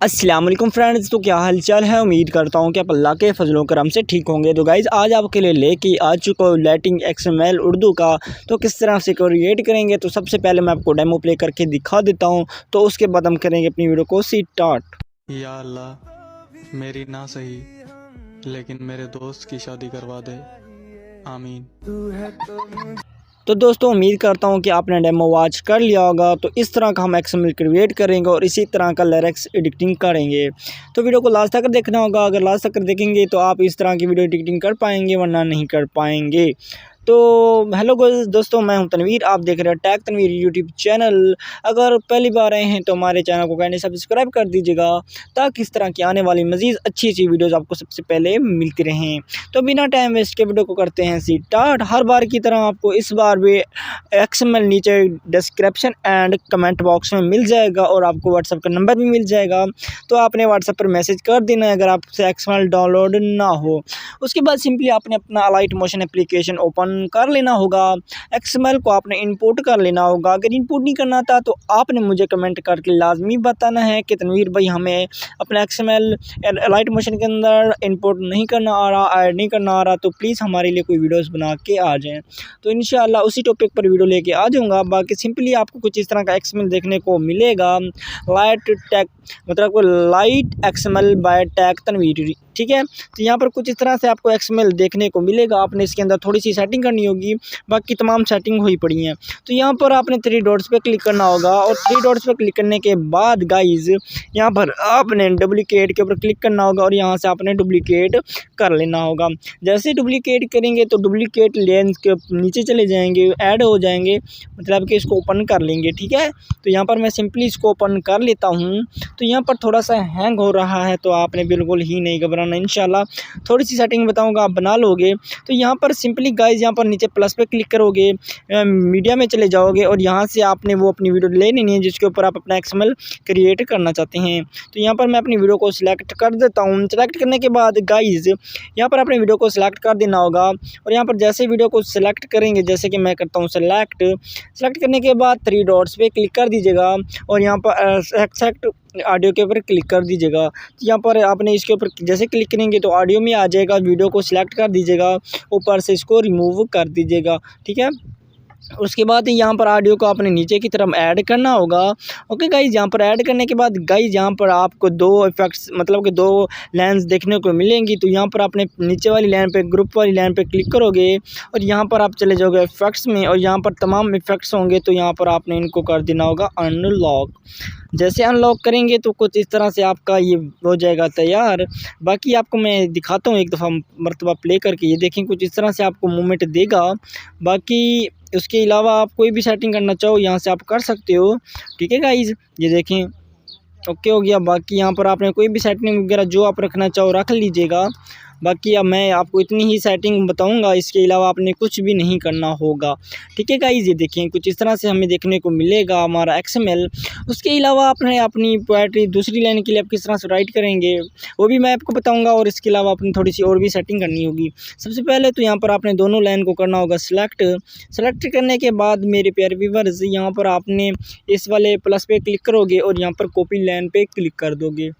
अस्सलाम वालेकुम फ्रेंड्स। तो क्या हालचाल है। उम्मीद करता हूँ कि आप अल्लाह के फजलों करम से ठीक होंगे। तो गाइज़ आज आपके लिए लेके आ चुका हूँ लाइटिंग XML उर्दू का। तो किस तरह से क्रिएट करेंगे, तो सबसे पहले मैं आपको डेमो प्ले करके दिखा देता हूँ। तो उसके बाद हम करेंगे अपनी वीडियो को स्टार्ट। या अल्लाह, मेरी ना सही लेकिन मेरे दोस्त की शादी करवा दे, आमीन। तो दोस्तों उम्मीद करता हूँ कि आपने डेमो वॉच कर लिया होगा। तो इस तरह का हम XML क्रिएट करेंगे और इसी तरह का लिरिक्स एडिटिंग करेंगे। तो वीडियो को लास्ट तक देखना होगा। अगर लास्ट तक देखेंगे तो आप इस तरह की वीडियो एडिटिंग कर पाएंगे, वरना नहीं कर पाएंगे। तो हेलो दोस्तों, मैं हूं तनवीर, आप देख रहे हैं टैग तनवीर यूट्यूब चैनल। अगर पहली बार आए हैं तो हमारे चैनल को कहने सब्सक्राइब कर दीजिएगा, ताकि इस तरह की आने वाली मज़ीद अच्छी वीडियोज़ आपको सबसे पहले मिलती रहें। तो बिना टाइम वेस्ट के वीडियो को करते हैं स्टार्ट। हर बार की तरह आपको इस बार भी XML नीचे डिस्क्रिप्शन एंड कमेंट बॉक्स में मिल जाएगा, और आपको व्हाट्सएप का नंबर भी मिल जाएगा। तो आपने व्हाट्सएप पर मैसेज कर देना है अगर आपसे XML डाउनलोड ना हो। उसके बाद सिंपली आपने अपना अलाइट मोशन एप्लीकेशन ओपन कर लेना होगा। XML को आपने इंपोर्ट कर लेना होगा। अगर इंपोर्ट नहीं करना था तो आपने मुझे कमेंट करके लाजमी बताना है कि तनवीर भाई हमें अपना XML अलाइट मोशन के अंदर इंपोर्ट नहीं करना आ रहा, ऐड नहीं करना आ रहा, तो प्लीज़ हमारे लिए कोई वीडियोस बना के आ जाएं। तो इंशाल्लाह उसी टॉपिक पर वीडियो लेके आ जाऊँगा। बाकी सिंपली आपको कुछ इस तरह का XML देखने को मिलेगा, लाइट टैग मतलब light XML by tag Tanveer, ठीक है। तो यहाँ पर कुछ इस तरह से आपको XML देखने को मिलेगा। आपने इसके अंदर थोड़ी सी सेटिंग करनी होगी, बाकी तमाम सेटिंग हुई पड़ी हैं। तो यहाँ पर आपने 3 डॉट्स पे क्लिक करना होगा, और 3 डॉट्स पे क्लिक करने के बाद गाइज यहाँ पर आपने डुप्लीकेट के ऊपर क्लिक करना होगा, और यहाँ से आपने डुप्लीकेट कर लेना होगा। जैसे डुप्लीकेट करेंगे तो डुप्लीकेट लेंस के नीचे चले जाएंगे, ऐड हो जाएंगे, मतलब कि इसको ओपन कर लेंगे, ठीक है। तो यहाँ पर मैं सिंपली इसको ओपन कर लेता हूँ। तो यहाँ पर थोड़ा सा हैंग हो रहा है, तो आपने बिल्कुल ही नहीं घबराना, इंशाल्लाह थोड़ी सी सेटिंग बताऊंगा, आप बना लोगे। तो यहाँ पर सिंपली गाइज यहाँ पर नीचे प्लस पे क्लिक करोगे, मीडिया में चले जाओगे, और यहाँ से आपने वो अपनी वीडियो ले लेनी है जिसके ऊपर आप अपना XML क्रिएट करना चाहते हैं। तो यहाँ पर मैं अपनी वीडियो को सिलेक्ट कर देता हूँ। सेलेक्ट करने के बाद गाइज यहाँ पर अपने वीडियो को सिलेक्ट कर देना होगा, और यहाँ पर जैसे वीडियो को सिलेक्ट करेंगे, जैसे कि मैं करता हूँ सेलेक्ट करने के बाद 3 डॉट्स पे क्लिक कर दीजिएगा, और यहाँ पर एक्सेप्ट ऑडियो के ऊपर क्लिक कर दीजिएगा। तो यहाँ पर आपने इसके ऊपर जैसे क्लिक करेंगे तो ऑडियो में आ जाएगा, वीडियो को सिलेक्ट कर दीजिएगा, ऊपर से इसको रिमूव कर दीजिएगा, ठीक है। उसके बाद यहाँ पर ऑडियो को आपने नीचे की तरफ ऐड करना होगा। ओके गाइज, यहाँ पर ऐड करने के बाद गाइज यहाँ पर आपको 2 इफेक्ट्स मतलब कि 2 लाइन्स देखने को मिलेंगी। तो यहाँ पर आपने नीचे वाली लाइन पे, ग्रुप वाली लाइन पे क्लिक करोगे, और यहाँ पर आप चले जाओगे इफेक्ट्स में, और यहाँ पर तमाम इफेक्ट्स होंगे। तो यहाँ पर आपने इनको कर देना होगा अनलॉक। जैसे अनलॉक करेंगे तो कुछ इस तरह से आपका ये हो जाएगा तैयार। बाकी आपको मैं दिखाता हूँ एक दफ़ा मरतबा प्ले करके, ये देखें कुछ इस तरह से आपको मूवमेंट देगा। बाकी उसके अलावा आप कोई भी सेटिंग करना चाहो यहाँ से आप कर सकते हो, ठीक है गाइज। ये देखें ओके हो गया। बाकी यहाँ पर आपने कोई भी सेटिंग वगैरह जो आप रखना चाहो रख लीजिएगा। बाकी अब मैं आपको इतनी ही सेटिंग बताऊंगा, इसके अलावा आपने कुछ भी नहीं करना होगा, ठीक है गाइज। ये देखें कुछ इस तरह से हमें देखने को मिलेगा हमारा XML। उसके अलावा आपने अपनी पोएट्री दूसरी लाइन के लिए आप किस तरह से राइट करेंगे वो भी मैं आपको बताऊंगा, और इसके अलावा अपनी थोड़ी सी और भी सेटिंग करनी होगी। सबसे पहले तो यहाँ पर आपने दोनों लाइन को करना होगा सेलेक्ट करने के बाद मेरे प्यारे व्यूअर्स यहाँ पर आपने इस वाले प्लस पे क्लिक करोगे, और यहाँ पर कॉपी लाइन पे क्लिक कर दोगे।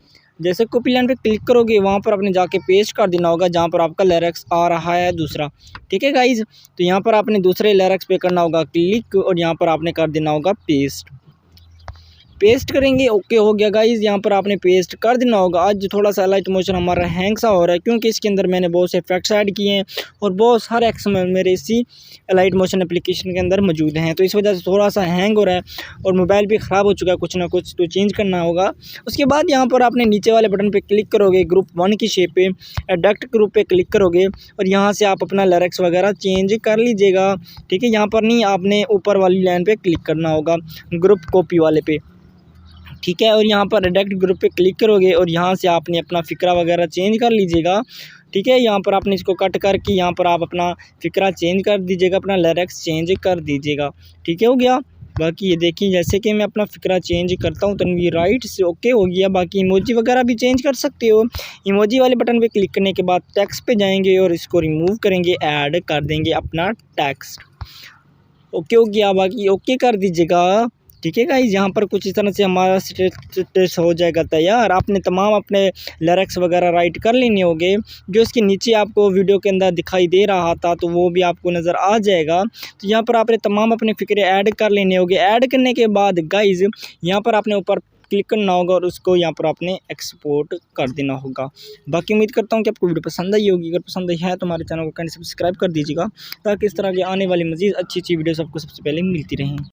जैसे कॉपी लाइन पे क्लिक करोगे वहाँ पर आपने जाके पेस्ट कर देना होगा जहाँ पर आपका लिरिक्स आ रहा है दूसरा, ठीक है गाइज। तो यहाँ पर आपने दूसरे लिरिक्स पे करना होगा क्लिक, और यहाँ पर आपने कर देना होगा पेस्ट करेंगे। ओके हो गया गाइज, यहाँ पर आपने पेस्ट कर देना होगा। आज थोड़ा सा लाइट मोशन हमारा हैंग सा हो रहा है, क्योंकि इसके अंदर मैंने बहुत से इफेक्ट्स ऐड किए हैं, और बहुत सारे XML मेरे इसी लाइट मोशन एप्लीकेशन के अंदर मौजूद हैं। तो इस वजह से थोड़ा सा हैंग हो रहा है, और मोबाइल भी ख़राब हो चुका है कुछ ना कुछ, तो चेंज करना होगा। उसके बाद यहाँ पर आपने नीचे वाले बटन पर क्लिक करोगे, ग्रुप 1 की शेप पे एडक्ट ग्रुप पे क्लिक करोगे, और यहाँ से आप अपना लिरिक्स वगैरह चेंज कर लीजिएगा, ठीक है। यहाँ पर नहीं, आपने ऊपर वाली लाइन पे क्लिक करना होगा ग्रुप कॉपी वाले पे, ठीक है। और यहाँ पर एडक्ट ग्रुप पे क्लिक करोगे, और यहाँ से आपने अपना फ़िक्रा वगैरह चेंज कर लीजिएगा, ठीक है। यहाँ पर आपने इसको कट करके यहाँ पर आप अपना फ़िक्रा चेंज कर दीजिएगा, अपना लिरिक्स चेंज कर दीजिएगा, ठीक है हो गया। बाकी ये देखिए जैसे कि मैं अपना फ़िक्रा चेंज करता हूँ तनवीर राइट से, ओके हो गया। बाकी इमोजी वगैरह भी चेंज कर सकते हो। इमोजी वाले बटन पे क्लिक करने के बाद टेक्स्ट पे जाएंगे, और इसको रिमूव करेंगे, ऐड कर देंगे अपना टेक्स्ट, ओके हो गया। बाकी ओके कर दीजिएगा। ठीक है गाइस, यहाँ पर कुछ इस तरह से हमारा टेस्ट हो जाएगा तैयार। आपने तमाम अपने लिरिक्स वगैरह राइट कर लेने होंगे। जो इसके नीचे आपको वीडियो के अंदर दिखाई दे रहा था तो वो भी आपको नज़र आ जाएगा। तो यहाँ पर आपने तमाम अपने फ़िक्रे ऐड कर लेने होंगे। ऐड करने के बाद गाइस यहाँ पर आपने ऊपर क्लिक करना होगा और उसको यहाँ पर आपने एक्सपोर्ट कर देना होगा। बाकी उम्मीद करता हूँ कि आपको वीडियो पसंद आई होगी। अगर पसंद आई है तो हमारे चैनल को सब्सक्राइब कर दीजिएगा, ताकि इस तरह की आने वाली मज़ीद अच्छी वीडियोस आपको सबसे पहले मिलती रहें।